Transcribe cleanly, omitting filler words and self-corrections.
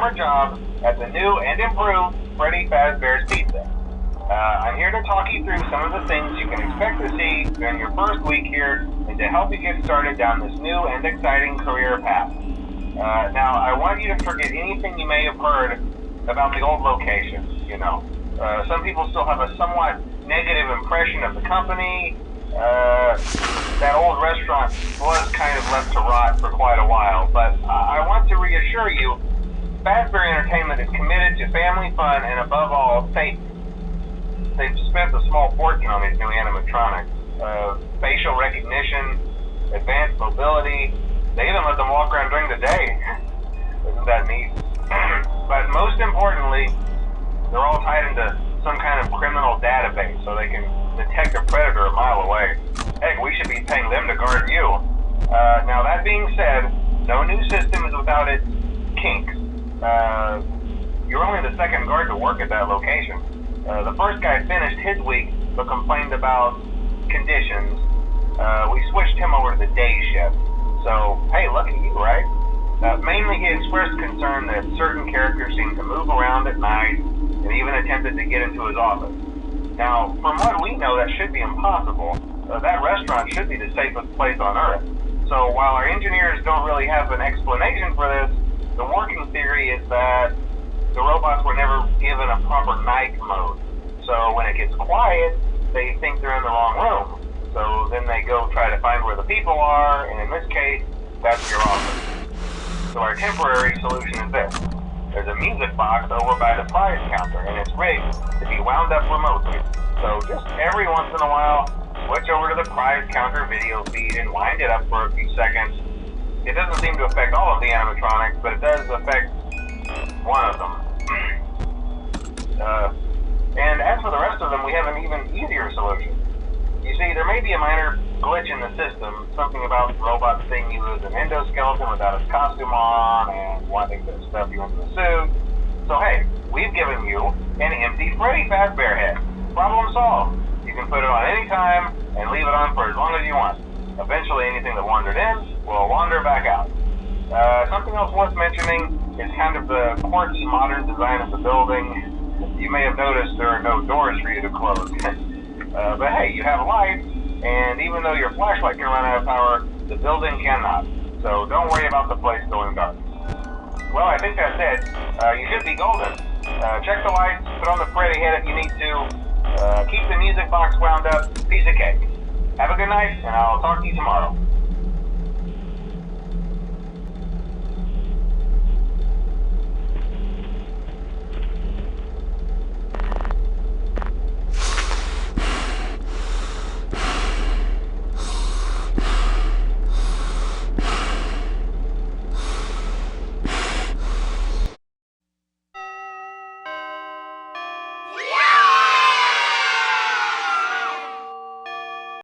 summer job at the new and improved Freddy Fazbear's Pizza. I'm here to talk you through some of the things you can expect to see during your first week here and to help you get started down this new and exciting career path. Now, I want you to forget anything you may have heard about the old location. Some people still have a somewhat negative impression of the company. That old restaurant was kind of left to rot for quite a while, but I want to reassure you, Fazbear Entertainment is committed to family fun and above all, safety. They've spent a small fortune on these new animatronics. Facial recognition, advanced mobility, they even let them walk around during the day. Isn't that neat? But most importantly, they're all tied into some kind of criminal database so they can detect a predator a mile away. Heck, we should be paying them to guard you. Now that being said, no new system is without its kinks. You're only the second guard to work at that location. The first guy finished his week but complained about conditions. We switched him over to the day shift. So, hey, lucky you, right? Mainly he expressed concern that certain characters seemed to move around at night and even attempted to get into his office. Now, from what we know, that should be impossible. That restaurant should be the safest place on Earth. So while our engineers don't really have an explanation for this, the working theory is that the robots were never given a proper night mode. So when it gets quiet, they think they're in the wrong room. So then they go try to find where the people are, and in this case, that's your office. So our temporary solution is this. There's a music box over by the prize counter, and it's rigged to be wound up remotely. So just every once in a while, switch over to the prize counter video feed and wind it up for a few seconds. It doesn't seem to affect all of the animatronics, but it does affect one of them. And as for the rest of them, we have an even easier solution. You see, there may be a minor glitch in the system, something about the robot seeing you as an endoskeleton without its costume on and wanting to stuff you into the suit. So hey, we've given you an empty Freddy Fazbear head. Problem solved. You can put it on any time and leave it on for as long as you want. Eventually anything that wandered in will wander back out. Something else worth mentioning is kind of the quirky modern design of the building. You may have noticed there are no doors for you to close. But hey, you have lights, and even though your flashlight can run out of power, the building cannot. So don't worry about the place going dark. Well, I think that's it. You should be golden. Check the lights, put on the Freddy head if you need to. Keep the music box wound up. Piece of cake. Have a good night, and I'll talk to you tomorrow.